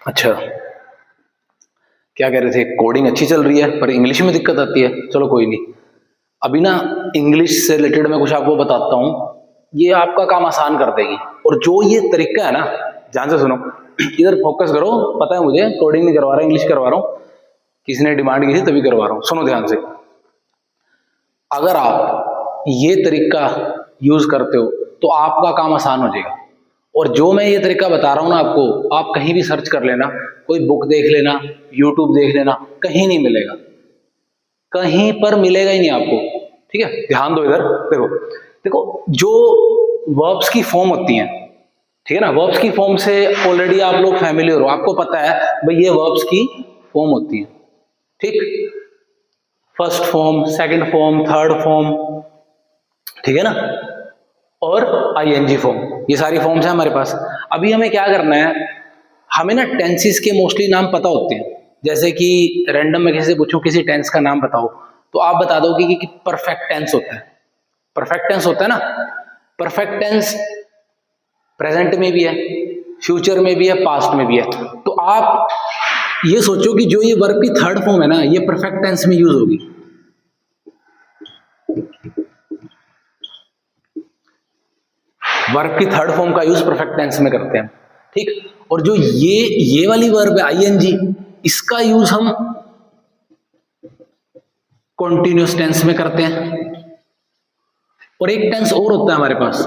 अच्छा, क्या कह रहे थे? कोडिंग अच्छी चल रही है पर इंग्लिश में दिक्कत आती है। चलो कोई नहीं, अभी ना इंग्लिश से रिलेटेड मैं कुछ आपको बताता हूँ, ये आपका काम आसान कर देगी। और जो ये तरीका है ना, ध्यान से सुनो, इधर फोकस करो। पता है मुझे कोडिंग नहीं करवा रहा, इंग्लिश करवा रहा हूँ, किसी ने डिमांड की थी तभी करवा रहा हूँ। सुनो ध्यान से, अगर आप ये तरीका यूज करते हो तो आपका काम आसान हो जाएगा। और जो मैं ये तरीका बता रहा हूं ना आपको, आप कहीं भी सर्च कर लेना, कोई बुक देख लेना, यूट्यूब देख लेना, कहीं नहीं मिलेगा, कहीं पर मिलेगा ही नहीं आपको। ठीक है, ध्यान दो इधर। देखो देखो, जो वर्ब्स की फॉर्म होती हैं, ठीक है ना, वर्ब्स की फॉर्म से ऑलरेडी आप लोग फैमिलियर हो, आपको पता है भाई ये वर्ब्स की फॉर्म होती है। ठीक, first form, second form, third form, ठीक है ना, और आईएनजी फॉर्म, ये सारी फॉर्म्स हैं हमारे पास। अभी हमें क्या करना है, हमें ना टेंसेस के मोस्टली नाम पता होते हैं। जैसे कि रैंडम में किसी से पूछूं किसी टेंस का नाम बताओ, तो आप बता दोगे कि परफेक्ट टेंस होता है। परफेक्ट टेंस होता है ना, परफेक्ट टेंस प्रेजेंट में भी है, फ्यूचर में भी है, पास्ट में भी है। तो आप ये सोचो कि जो ये वर्ब की थर्ड फॉर्म है ना, ये परफेक्ट टेंस में यूज होगी। वर्ब की थर्ड फॉर्म का यूज परफेक्ट टेंस में करते हैं। ठीक, और जो ये वाली वर्ब है आईएनजी, इसका यूज हम कॉन्टिन्यूअस टेंस में करते हैं। और एक टेंस और होता है हमारे पास,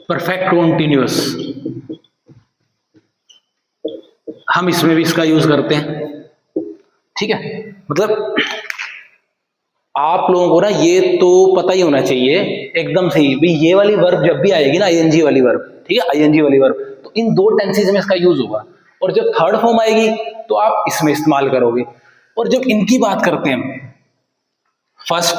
परफेक्ट कॉन्टिन्यूअस, हम इसमें भी इसका यूज करते हैं। ठीक है, मतलब आप लोगों को ना ये तो पता ही होना चाहिए एकदम सही भी, ये वाली वर्ब जब भी आएगी ना, आईएनजी वाली वर्ब, ठीक है, आईएनजी वाली वर्ब, तो इन दो टेंसेस में इसका यूज होगा। और जब थर्ड फॉर्म आएगी तो आप इसमें इस्तेमाल करोगे। और जब इनकी बात करते हैं, फर्स्ट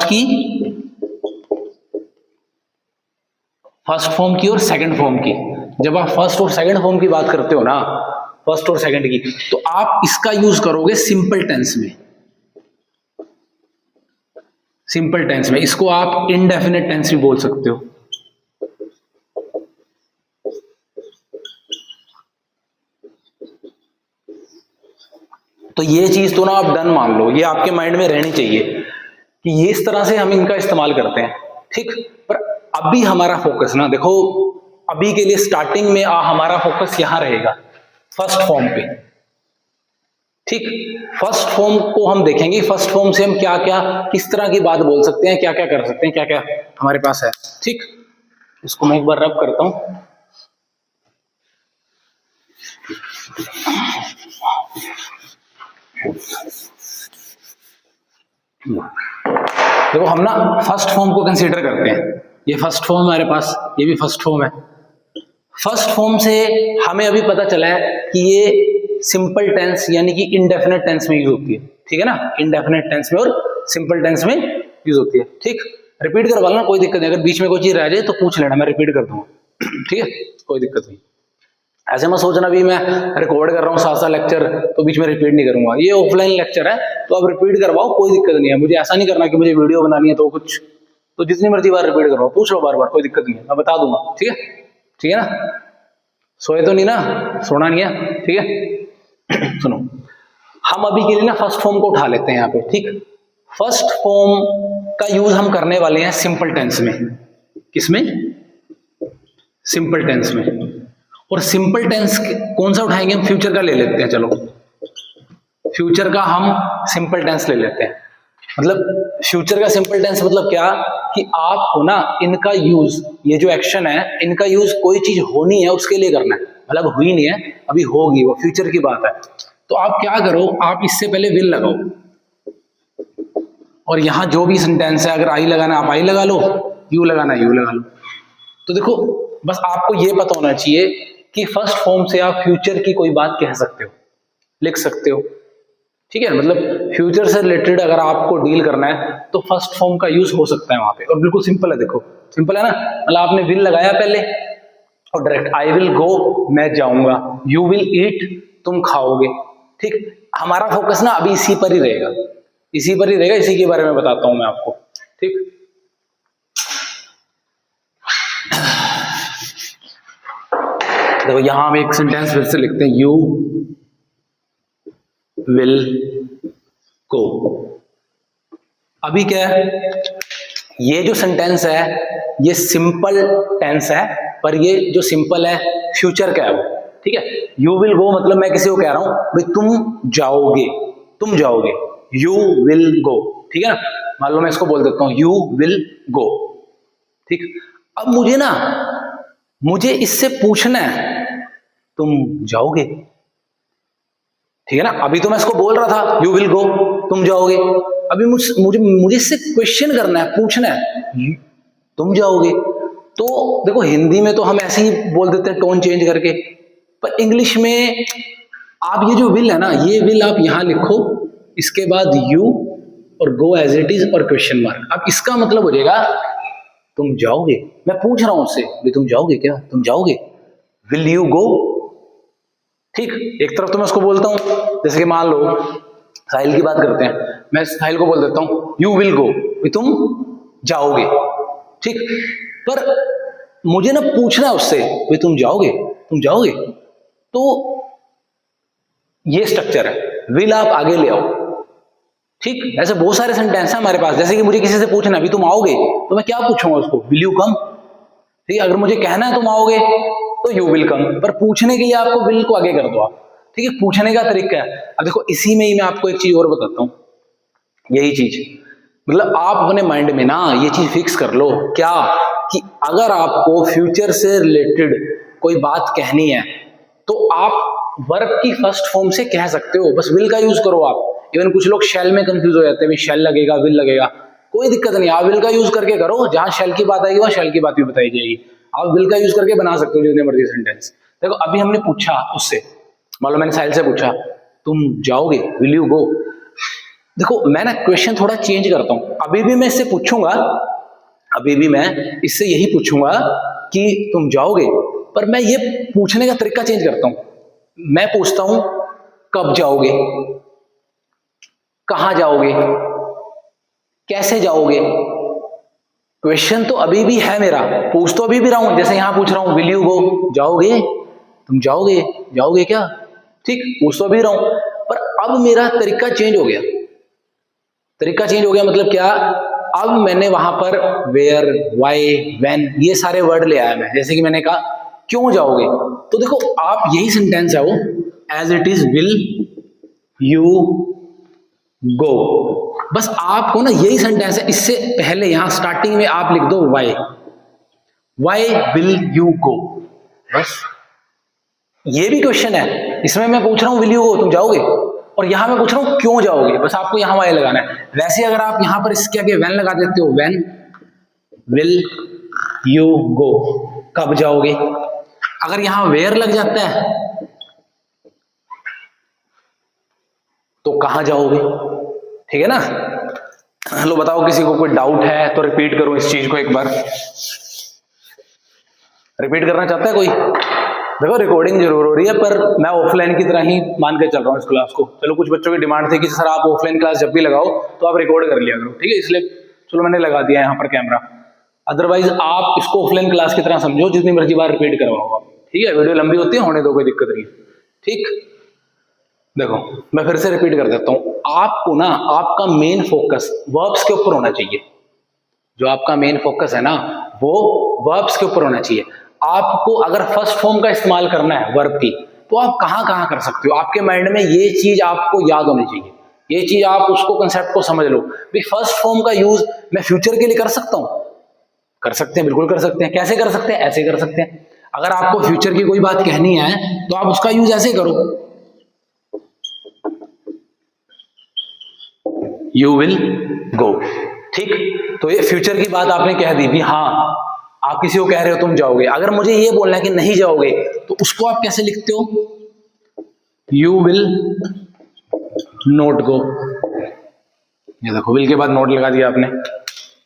फॉर्म की और सेकंड फॉर्म की, जब आप फर्स्ट और सेकंड फॉर्म की बात करते हो ना, फर्स्ट और सेकंड की, तो आप इसका यूज करोगे सिंपल टेंस में। सिंपल टेंस में इसको आप इंडेफिनिट टेंस भी बोल सकते हो। तो ये चीज तो ना आप डन मान लो, ये आपके माइंड में रहनी चाहिए कि ये इस तरह से हम इनका इस्तेमाल करते हैं। ठीक, पर अभी हमारा फोकस ना, देखो अभी के लिए स्टार्टिंग में हमारा फोकस यहां रहेगा, फर्स्ट फॉर्म पे। ठीक, फर्स्ट फॉर्म को हम देखेंगे, फर्स्ट फॉर्म से हम क्या क्या किस तरह की बात बोल सकते हैं, क्या क्या कर सकते हैं, क्या क्या हमारे पास है। ठीक, इसको मैं एक बार रब करता हूं। देखो हम ना फर्स्ट फॉर्म को कंसीडर करते हैं, ये फर्स्ट फॉर्म हमारे पास, ये भी फर्स्ट फॉर्म है। फर्स्ट फॉर्म से हमें अभी पता चला है कि ये सिंपल टेंस यानी कि इंडेफिनिट टेंस में यूज होती है। ठीक है ना, इंडेफिनिट टेंस में और सिंपल टेंस में यूज होती है। ठीक, रिपीट करवा लेना, कोई दिक्कत नहीं, अगर बीच में कोई चीज रह जाए तो पूछ लेना, मैं रिपीट कर दूंगा। ठीक है, कोई दिक्कत नहीं। ऐसे मत सोचना भी मैं रिकॉर्ड कर रहा हूँ 7 लेक्चर तो बीच में रिपीट नहीं करूंगा, ये ऑफलाइन लेक्चर है तो आप रिपीट करवाओ, कोई दिक्कत नहीं है। मुझे ऐसा नहीं करना कि मुझे वीडियो बनानी है तो कुछ, तो जितनी मर्जी बार रिपीट करवाओ, पूछ लो बार बार, कोई दिक्कत नहीं है, मैं बता दूंगा। ठीक है, ठीक है ना, सोए तो नहीं ना, सोना नहीं है। ठीक है, सुनो, हम अभी के लिए ना फर्स्ट फॉर्म को उठा लेते हैं यहाँ पे। ठीक, फर्स्ट फॉर्म का यूज हम करने वाले हैं सिंपल टेंस में। किसमें? सिंपल टेंस में। और सिंपल टेंस कौन सा उठाएंगे हम? फ्यूचर का ले लेते हैं। चलो फ्यूचर का हम सिंपल टेंस ले लेते हैं। मतलब फ्यूचर का सिंपल टेंस मतलब क्या, कि आपको ना इनका यूज, ये जो एक्शन है इनका यूज कोई चीज होनी है उसके लिए करना है, मतलब हुई नहीं है अभी होगी, वो फ्यूचर की बात है। तो आप क्या करो, आप इससे पहले विल लगाओ, और यहां जो भी सेंटेंस है अगर आई लगाना आप आई लगा लो, यू लगाना यू लगा लो। तो देखो बस आपको ये पता होना चाहिए कि फर्स्ट फॉर्म से आप फ्यूचर की कोई बात कह सकते हो, लिख सकते हो। ठीक है, मतलब फ्यूचर से रिलेटेड अगर आपको डील करना है तो फर्स्ट फॉर्म का यूज हो सकता है वहां पे, और बिल्कुल सिंपल है। देखो सिंपल है ना, मतलब आपने विल लगाया पहले और डायरेक्ट आई विल गो, मैं जाऊंगा, यू विल ईट, तुम खाओगे। ठीक, हमारा फोकस ना अभी इसी पर ही रहेगा, इसी पर ही रहेगा, इसी के बारे में बताता हूं मैं आपको। ठीक, देखो यहां हम एक सेंटेंस फिर से लिखते हैं, यू विल गो। अभी क्या है, ये जो सेंटेंस है ये सिंपल टेंस है, पर ये जो सिंपल है फ्यूचर का है वो, ठीक है। यू विल गो मतलब मैं किसी को कह रहा हूं भाई तुम जाओगे, तुम जाओगे, यू विल गो, ठीक है ना। मान लो मैं इसको बोल देता हूं यू विल गो, ठीक। अब मुझे इससे पूछना है तुम जाओगे, ठीक है ना। अभी तो मैं इसको बोल रहा था यू विल गो, तुम जाओगे। अभी मुझे इससे क्वेश्चन करना है, पूछना है तुम जाओगे। तो देखो हिंदी में तो हम ऐसे ही बोल देते हैं टोन चेंज करके, पर इंग्लिश में आप ये जो विल है ना, ये विल आप यहां लिखो, इसके बाद यू और गो एज इट इज और क्वेश्चन मार्क। अब इसका मतलब हो जाएगा तुम जाओगे। मैं पूछ रहा हूं उससे भाई तुम जाओगे क्या, तुम जाओगे, विल यू गो, ठीक। एक तरफ तो मैं उसको बोलता हूं, जैसे कि मान लो साहिल की बात करते हैं, मैं साहिल को बोल देता हूं यू विल गो, तुम जाओगे, ठीक। पर मुझे ना पूछना है उससे भाई तुम जाओगे, तुम जाओगे। तो ये स्ट्रक्चर है, विल आप आगे ले आओ, ठीक। ऐसे बहुत सारे सेंटेंस हैं हमारे पास, जैसे कि मुझे किसी से पूछना अभी तुम आओगे, तो मैं क्या पूछूंगा उसको, विल यू कम, ठीक है। अगर मुझे कहना है तुम आओगे तो यू विल कम, पर पूछने के लिए आपको विल को आगे कर दो आप, ठीक है। पूछने का तरीका है। अब देखो इसी में ही मैं आपको एक चीज और बताता हूं, यही चीज मतलब आप अपने माइंड में ना ये चीज फिक्स कर लो क्या, कि अगर आपको फ्यूचर से रिलेटेड कोई बात कहनी है तो आप वर्ब की फर्स्ट फॉर्म से कह सकते हो, बस विल का यूज करो आप। इवन कुछ लोग शैल में कंफ्यूज हो जाते हैं, शैल लगेगा विल लगेगा, कोई दिक्कत नहीं, आप विल का यूज करके करो, जहां शैल की बात आएगी वहां शैल की बात भी बताई जाएगी। आप विल का यूज करके बना सकते हो जितने मर्जी सेंटेंस। देखो अभी हमने पूछा उससे, मान लो मैंने साहिल से पूछा तुम जाओगे, विल यू गो। देखो मैं ना क्वेश्चन थोड़ा चेंज करता हूं, अभी भी मैं इससे पूछूंगा, अभी भी मैं इससे यही पूछूंगा कि तुम जाओगे, पर मैं ये पूछने का तरीका चेंज करता हूं। मैं पूछता हूं कब जाओगे, कहां जाओगे, कैसे जाओगे। क्वेश्चन तो अभी भी है मेरा, पूछ तो अभी भी रहा हूं, जैसे यहां पूछ रहा हूं विल यू गो, जाओगे, तुम जाओगे, जाओगे क्या, ठीक, पूछ तो अभी रहा हूं। पर अब मेरा तरीका चेंज हो गया, तरीका चेंज हो गया मतलब क्या, अब मैंने वहां पर वेयर, वाई, व्हेन ये सारे वर्ड ले आया मैं। जैसे कि मैंने कहा क्यों जाओगे, तो देखो आप यही सेंटेंस है वो, as it is will you go, बस आपको ना यही सेंटेंस है, इससे पहले यहां स्टार्टिंग में आप लिख दो why, why will you go, बस ये भी क्वेश्चन है। इसमें मैं पूछ रहा हूं विल यू गो, तुम जाओगे, और यहां मैं पूछ रहा हूं क्यों जाओगे, बस आपको यहां वाई लगाना है। वैसे अगर आप यहां पर इसके आगे व्हेन लगा देते हो, व्हेन विल यू गो, कब जाओगे। अगर यहां वेयर लग जाता है तो कहां जाओगे, ठीक है ना। हेलो बताओ किसी को कोई डाउट है तो रिपीट करो इस चीज को एक बार, रिपीट करना चाहता है कोई। देखो रिकॉर्डिंग जरूर हो रही है, पर मैं ऑफलाइन की तरह ही मान के चल रहा हूँ इस क्लास को। चलो कुछ बच्चों की डिमांड थी कि सर आप ऑफलाइन क्लास जब भी लगाओ तो आप रिकॉर्ड कर लिया करो, ठीक है, इसलिए चलो मैंने लगा दिया यहाँ पर कैमरा। अदरवाइज आप इसको ऑफलाइन क्लास की तरह समझो, जितनी मर्जी बार रिपीट करवाओ, ठीक है। वीडियो लंबी होती है, होने दो, कोई दिक्कत नहीं, ठीक। देखो मैं फिर से रिपीट कर देता हूँ, आपको ना आपका मेन फोकस वर्ब्स के ऊपर होना चाहिए। जो आपका मेन फोकस है ना वो वर्ब्स के ऊपर होना चाहिए। आपको अगर फर्स्ट फॉर्म का इस्तेमाल करना है वर्ब की, तो आप कहां कहां कर सकते हो, आपके माइंड में ये चीज आपको याद होनी चाहिए, ये चीज आप उसको कंसेप्ट को समझ लो। भाई फर्स्ट फॉर्म का यूज मैं फ्यूचर के लिए कर सकता हूं, कर सकते हैं, बिल्कुल कर सकते हैं। कैसे कर सकते हैं, ऐसे कर सकते हैं। अगर आपको फ्यूचर की कोई बात कहनी है तो आप उसका यूज ऐसे करो, यू विल गो, ठीक। तो ये फ्यूचर की बात आपने कह दी भी, हाँ आप किसी को कह रहे हो तुम जाओगे। अगर मुझे ये बोलना है कि नहीं जाओगे तो उसको आप कैसे लिखते हो, यू विल नॉट गो। ये देखो विल के बाद नोट लगा दिया आपने,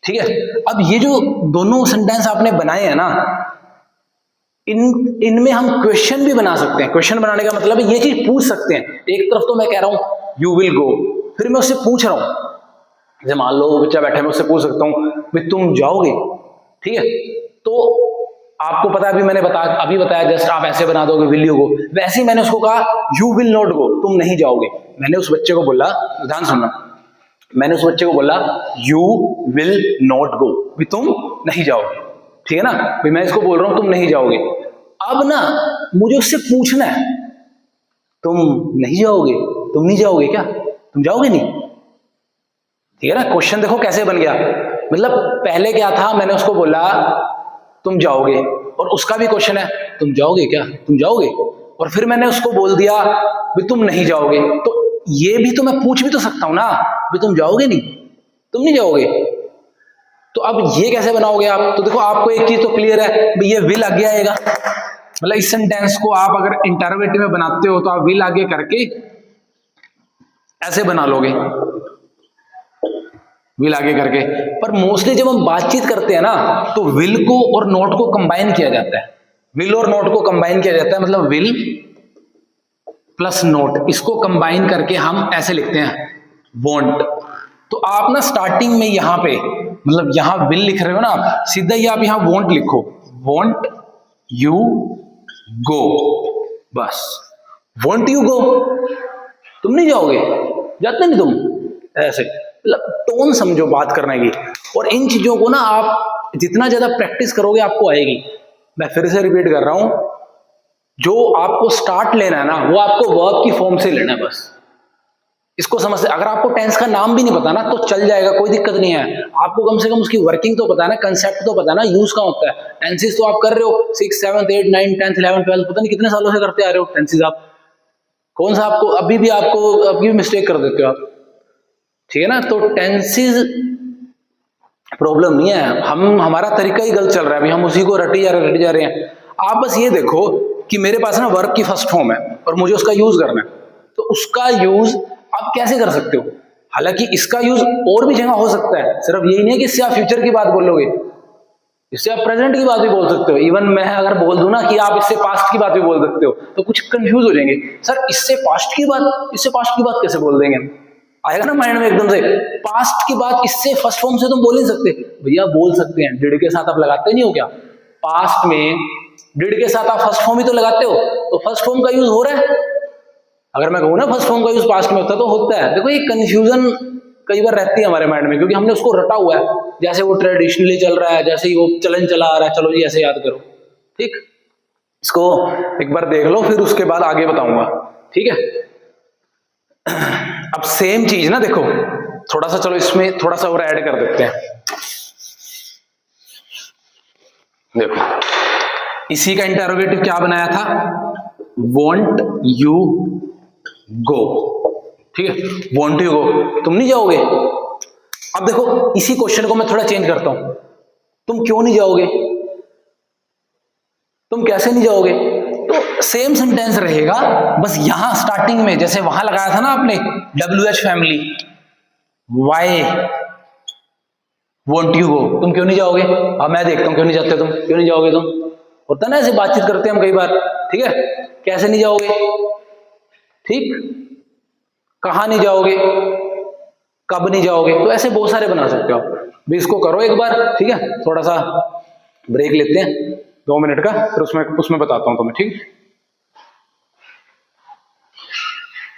ठीक है। अब ये जो दोनों सेंटेंस आपने बनाए हैं ना, इनमें हम क्वेश्चन भी बना सकते हैं। क्वेश्चन बनाने का मतलब है ये चीज पूछ सकते हैं। एक तरफ तो मैं कह रहा हूं यू विल गो, फिर मैं उससे पूछ रहा हूं, जैसे मान लो बच्चा बैठा है, मैं उससे पूछ सकता हूं भाई तुम जाओगे, ठीक है। तो आपको पता है, अभी बताया जस्ट, आप ऐसे बना दोगे विल यू गो, वैसे ही मैंने उसको कहा यू विल नॉट गो, तुम नहीं जाओगे। मैंने उस बच्चे को बोला, ध्यान सुनना, मैंने उस बच्चे को बोला यू विल नॉट गो, भी तुम नहीं जाओगे, ठीक है ना, भी मैं इसको बोल रहा हूं तुम नहीं जाओगे। अब ना मुझे उससे पूछना है तुम नहीं जाओगे, तुम नहीं जाओगे क्या, तुम जाओगे नहीं, ठीक है ना। क्वेश्चन देखो कैसे बन गया, मतलब पहले क्या था, मैंने उसको बोला तुम जाओगे, और उसका भी क्वेश्चन है तुम जाओगे क्या, तुम जाओगे, और फिर मैंने उसको बोल दिया भी तुम नहीं जाओगे, तो ये भी तो मैं पूछ भी तो सकता हूं ना भी तुम जाओगे नहीं, तुम नहीं जाओगे। तो अब ये कैसे बनाओगे आप, तो देखो आपको एक चीज तो क्लियर है भाई, ये विल आगे आएगा, मतलब इस सेंटेंस को आप अगर इंटरोगेटिव में बनाते हो तो आप विल आगे करके ऐसे बना लोगे, विल आगे करके। पर मोस्टली जब हम बातचीत करते हैं ना तो विल को और नॉट को कंबाइन किया जाता है, विल और नॉट को कंबाइन किया जाता है, मतलब विल प्लस नॉट, इसको कंबाइन करके हम ऐसे लिखते हैं वॉन्ट। तो आप ना स्टार्टिंग में यहां पे, मतलब यहां विल लिख रहे हो ना, सीधा ही आप यहां वॉन्ट लिखो, वॉन्ट यू गो, बस वॉन्ट यू गो, तुम नहीं जाओगे, जाते नहीं तुम, ऐसे, मतलब टोन समझो बात करने की। और इन चीजों को ना आप जितना ज्यादा प्रैक्टिस करोगे आपको आएगी। मैं फिर से रिपीट कर रहा हूं, जो आपको स्टार्ट लेना है ना वो आपको वर्ब की फॉर्म से लेना है, बस इसको समझते। अगर आपको टेंस का नाम भी नहीं पता ना तो चल जाएगा, कोई दिक्कत नहीं है, आपको कम से कम उसकी वर्किंग तो पता है ना, कंसेप्ट तो पता है ना, यूज कहाँ होता है। टेंसेस तो आप कर रहे हो 6, 7, 8, 9, 10, 11, 12, पता नहीं कितने सालों से करते आ रहे हो टेंसेस आप, कौन सा आपको अभी भी मिस्टेक कर देते हो आप, ठीक है ना। तो टेंसेस प्रॉब्लम नहीं है, हमारा तरीका ही गलत चल रहा है, अभी हम उसी को रटी जा रहे हैं। आप बस ये देखो कि मेरे पास ना वर्ब की फर्स्ट फॉर्म है और मुझे उसका यूज करना है, तो उसका यूज आप कैसे कर सकते हो। हालांकि इसका यूज और भी जगह हो सकता है, सिर्फ यही नहीं है कि इससे आप फ्यूचर की बात बोलोगे, इससे आप प्रेजेंट की बात भी बोल सकते हो। इवन मैं अगर बोल दूं ना कि आप इससे पास्ट की बात भी बोल सकते हो तो कुछ कंफ्यूज हो जाएंगे, सर इससे पास्ट की बात कैसे बोल देंगे, आएगा ना माइंड में एकदम से, पास्ट की बात इससे फर्स्ट फॉर्म से तुम बोल नहीं सकते। भैया बोल सकते हैं, डिड के साथ आप लगाते नहीं हो क्या, पास्ट में डिड के साथ आप फर्स्ट फॉर्म ही तो लगाते हो, तो फर्स्ट फॉर्म का यूज हो रहा है। अगर मैं कहूँ ना फर्स्ट फॉर्म का यूज पास्ट में होता है तो होता है। देखो ये कंफ्यूजन कई बार रहती है हमारे माइंड में, क्योंकि हमने उसको रटा हुआ है, जैसे वो ट्रेडिशनली चल रहा है, जैसे ही वो चलन चला आ रहा है, चलो जी ऐसे याद करो, ठीक। इसको एक बार देख लो, फिर उसके बाद आगे बताऊंगा, ठीक है। अब सेम चीज ना देखो, थोड़ा सा चलो इसमें थोड़ा सा और ऐड कर देते हैं। देखो इसी का इंटरोगेटिव क्या बनाया था, वॉन्ट यू गो, ठीक है, वॉन्ट यू गो, तुम नहीं जाओगे। अब देखो इसी क्वेश्चन को मैं थोड़ा चेंज करता हूं, तुम क्यों नहीं जाओगे, तुम कैसे नहीं जाओगे। तो सेम सेंटेंस रहेगा, बस यहां स्टार्टिंग में जैसे वहां लगाया था ना आपने WH family, why won't you go, तुम क्यों नहीं जाओगे। अब मैं देखता हूं क्यों नहीं जाते तुम, क्यों नहीं जाओगे तुम, होता ना ऐसे बातचीत करते हैं हम कई बार, ठीक है, कैसे नहीं जाओगे, ठीक, कहां नहीं जाओगे, कब नहीं जाओगे, तो ऐसे बहुत सारे बना सकते हो आप भी। इसको करो एक बार, ठीक है, थोड़ा सा ब्रेक लेते हैं 2 मिनट का, फिर उसमें बताता हूं तुम्हें, ठीक।